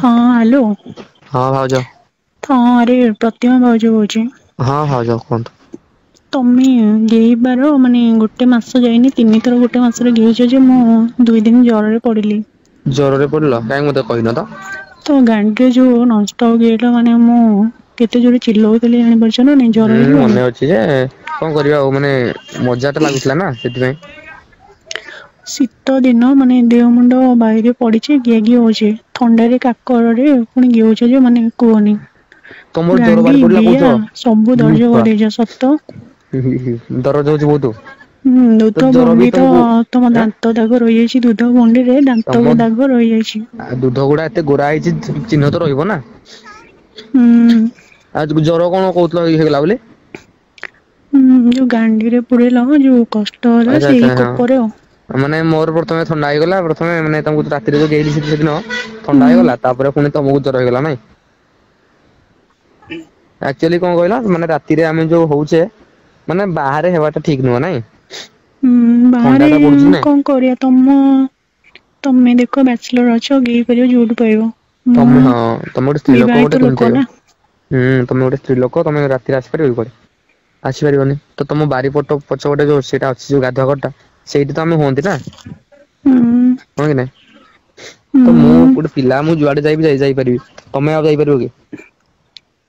ହଁ ହ୍ୟାଲୋ। ହଁ ଭାଉଜ। ହଁ ଆରେ ପ୍ରତିମା ଭାଉଜ କହୁଛି। ହଁ ଭାଉଜ କୁହନ୍ତୁ। ତମେ ଗେଇବାର ମାନେ ଗୋଟେ ମାସ ଯାଇନି ତିନିଥର ଗୋଟେ ମାସରେ ଗେଇଛ ଯେ ମୁଁ 2 ଦିନ ଜରରେ ପଡିଲି। ଜ୍ୱରରେ ପଡିଲ କାଇଁ ମତେ କହିନ ତ। ତ ଗାଣ୍ଡିରେ ଯୋଉ ନଷ୍ଟ ଗେଇଲ ମାନେ ମୁଁ କେତେ ଜୋରେ ଚିଲଉଥିଲି ଜାଣିପାରୁଛ ନା ନାଇଁ ଜର ହେଇଯିବାରୁ। ଅଛି ଯେ କଣ କରିବା ଆଉ ମାନେ ମଜା ଟା ଲାଗୁଥିଲା ନା ସେଥିପାଇଁ। ଶୀତ ଦିନ ମାନେ ଦେହ ମୁଣ୍ଡ ବାଇରେ ପଡିଛି ଗିଆ ଘି ହଉଛି ଥଣ୍ଡାରେ କାକରରେ ପୁଣି ଗେଉଛ ଯେ ମାନେ କୁହନି। ତମର ଜର ଗାଣ୍ଡି ବାହାରି ପଡିଲା କହୁଛ ଗିଆ ସବୁ ଦର୍ଜ କରିଦେଇଛ ସତ। ଦରଜ ହଉଛି ବହୁତ। ହୁଁ ତ ଦୁଧ ଜର ବି ଭଣ୍ଡି ତ ତମକୁ ତମ ଆଁ ଦାନ୍ତ ଦାଗ ରହିଯାଇଛି ଦୁଧ ଭଣ୍ଡିରେ ତମ ଦାନ୍ତ ଦାଗ ରହିଯାଇଛି। ଆଉ ଦୁଧ ଗୁଡା ଏତେ ଗୋରା ହେଇଛି ଚିହ୍ନ ତ ରହିବ ନା। ହୁଁ। ଆଉ ଜ୍ୱର କଣ କହୁଥିଲ ହେଇଗଲା ବୋଲି। ହୁଁ ଯୋଉ ଗାଣ୍ଡିରେ ପୁରେଇଲ ଯୋଉ କଷ୍ଟ ହେଲା ଆଚ୍ଛା ଆଚ୍ଛା ସେଇ ହଁ। କୋପରେ ଆଉ। ମାନେ ମୋର ପ୍ରଥମେ ଥଣ୍ଡା ହେଇଗଲା ପ୍ରଥମେ ମାନେ ତମକୁ ରାତିରେ ଯୋଉ ଗେଇଲି ସେଦିନ ଥଣ୍ଡା ହୁଁ ହେଇଗଲା ତାପରେ ପୁଣି ତମକୁ ଜର ହେଇଗଲା ନାଇଁ। ଆକ୍ଚୁଆଲି କଣ କହିଲ ମାନେ ରାତିରେ ଆମେ ଯୋଉ ହଉଛେ ମାନେ ବାହାରେ ହେବାଟା ଠିକ ନୁହଁ ନାଇଁ। ହୁଁ ଥଣ୍ଡା ବାହାରେ ଟା ପଡୁଛି ନା କଣ କରିବା ତମେ ଦେଖ ବ୍ୟାଚଲର ଅଛ ଗେଇ ପାରିବ ଯୋଉଠି ପାଇବ। ମୁଁ ତମେ ହଁ ତମେ ଗୋଟେ ସ୍ତ୍ରୀ ଲୋକ ବିବାହିତ ଗୋଟେ କେମିତି ନା ହୁଁ ତମେ ଗୋଟେ ସ୍ତ୍ରୀ ଲୋକ ତମେ ରାତିରେ ଆସିପାରିବ କି କୁଆଡେ। ଆସିପାରିବନି ତ ତମ ବାରିପଟ ପଛ ଗୋଟେ ଯୋଉ ସେଇଟା ଅଛି ଯୋଉ ଗାଧୁଆ ଘରଟା ସେଇଠି ତ ଆମେ ହୁଅନ୍ତି ନା ହୁଁ ହଁ କି ନାଇଁ। ତ ମୁଁ ହୁଁ ଗୋଟେ ପିଲା ମୁଁ ଯୁଆଡେ ଯାଇପାରିବି ତମେ ଆଉ ଯାଇପାରିବ କି।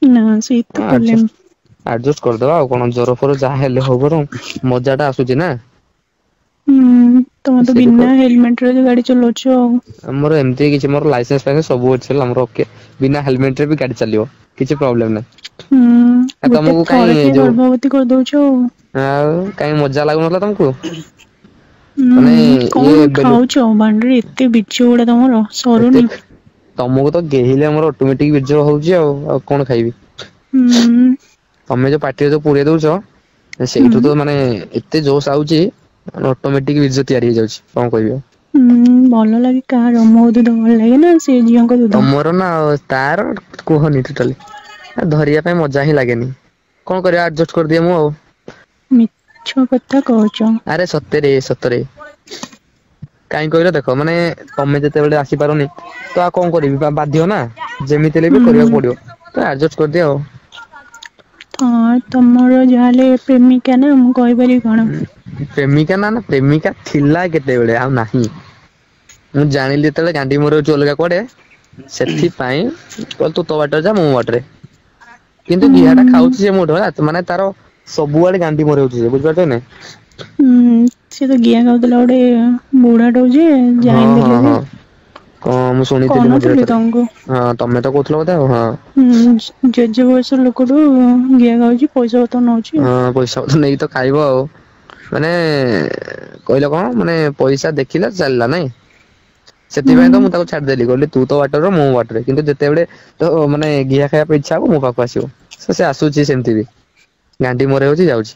ନା ସେଇ ତ ପ୍ରୋବ୍ଲେମ। ଆଡଜଷ୍ଟ କରିଦବା ଆଉ କଣ ଜର ଫର ଯାହା ହେଲେ ହଉ ବରଂ ମଜା ଟା ଆସୁଛି ନା। ହୁଁ ତମେ ତ ସେଇଠି ବିନା ହେଲମେଟରେ ଗାଡି ଚଲାଉଛ ଆଉ। ଆମର ଏମିତି କିଛି ମୋର ଲାଇସେନ୍ସ ଫାଇସେନ୍ସ ସବୁ ଅଛି ହେଲା ଆମର ଓକେ ବିନା ହେଲମେଟ ରେ ବି ଗାଡି ଚାଲିବ। କିଛି ପ୍ରୋବ୍ଲେମ ନାହିଁ। ହୁଁ ଆ ଗୋଟେ ତମକୁ କାହିଁ ଥରକେ ଯୋଉ ଗର୍ଭବତୀ କରିଦଉଛ ଆଉ। ଆଉ କାଇଁ ମଜା ଲାଗୁନଥିଲା ତମକୁ। ମାନେ ହୁଁ ଇଏ କଣ ବେଲୁ ଖାଉଛ ବାଣ୍ଡିରେ ଏତେ ବୀଜ ଗୁଡା ତମର ଏତେ ସରୁନି। ତମକୁ ତ ଗେହିଲେ ଆମର ଅଟୋମେଟିକ ବୀର୍ଯ୍ୟ ହଉଛି ଆଉ କଣ ଖାଇବି। ହୁଁ ତମେ ଯୋଉ ପାଟିରେ ଯୋଉ ପୁରେଇ ଦଉଛ ସେଇଠୁ ହୁଁ ତ ମାନେ ଏତେ ଜୋସ ଆଉଛି ଅଟୋମେଟିକ ବୀର୍ଯ୍ୟ ତିଆରି ହେଇଯାଉଛି କଣ କହିବି ଆଉ। ହୁଁ ଭଲ ଲାଗେ କାହାର ମୋ ଦୁଧ ଭଲ ଲାଗେ ନା ସେ ଝିଅଙ୍କ ଦୁଧ। ତମର ନା ଆଉ ତାର କୁହନି ଟୋଟାଲି ଧରିବା ପାଇଁ ମଜା ହିଁ ଲାଗେନି। କଣ କରିବା ଆଡଜଷ୍ଟ କରିଦିଏ ମୁଁ ଆଉ। ମିଛ କଥା କହୁଛ। ଆରେ ସତରେ ସତରେ କାହିଁ କହିଲ ଦେଖ ମାନେ ତମେ ଯେତେବେଳେ ଆସିପାରନି ତ ଆଉ କଣ କରିବି ବାଧ୍ୟ ନା ଯେମିତି ହେଲେ ବି କରିବାକୁ ହୁଁ ପଡିବ ତ ଆଡଜଷ୍ଟ କରିଦିଏ ଆଉ। ହଁ ତମର ଯାହାହେଲେ ପ୍ରେମିକା ନା ମୁଁ କହିପାରିବି କଣ। ପ୍ରେମିକା ନା ନା ପ୍ରେମିକା ଥିଲା କେତେବେଳେ ଆଉ ନାହିଁ। ମୁଁ ଜାଣିଲି ଯେତେବେଳେ ଗାଣ୍ଡି ମରଉଛି ଅଲଗା କୁଆଡେ ସେଥିପାଇଁ କହିଲି ତୁ ତୋ ବାଟରେ ଯା ମୁଁ ମୋ ବାଟରେ। କିନ୍ତୁ ହୁଁ ଘିଅ ଟା ଖାଉଛି ସେ ମୋଠୁ ହେଲା ମାନେ ତାର ସବୁଆଡେ ଗାଣ୍ଡି ମରଉଛି ସେ ବୁଝିପାରୁଛ ନାଇଁ। ହୁଁ ସିଏ ତ ଗିଆ ଖାଉଥିଲା ଗୋଟେ ବୁଢା ଟା ଯେ ହଁ ଜାଇଁଲ ହଁ ଦେଲେ ଯେ ହଁ କଣ ମୁଁ ଶୁଣିଥିଲି ମଝିରେ କହୁନଥିଲି ଥରେ ତମକୁ। ହଁ ତମେ ତ କହୁଥିଲ ବୋଧେ ଆଉ ହଁ। ହୁଁ ଜେଜେ ବୟସ ଲୋକଠୁ ଗିଆ ଖାଉଛି ପଇସା ପତ୍ର ନଉଛି। ହଁ ପଇସା ପତ୍ର ନେଇକି ତ ଖାଇବ ଆଉ ମାନେ କହିଲ କଣ ମାନେ ପଇସା ଦେଖିଲା ଚାଲିଲା ନାଇଁ। ସେଥିପାଇଁ ତ ହୁଁ ମୁଁ ତାକୁ ଛାଡିଦେଲି କହିଲି ତୁ ତ ବାଟରେ ମୁଁ ମୋ ବାଟରେ କିନ୍ତୁ ଯେତେବେଳେ ତ ମାନେ ଘିଆ ଖାଇବା ପାଇଁ ଇଚ୍ଛା ହବ ମୋ ପାଖକୁ ଆସିବ ସେ ଆସୁଛି ସେମିତି ବି। ଗାଣ୍ଡି ମରେଇଉଛି ଯାଉଛି।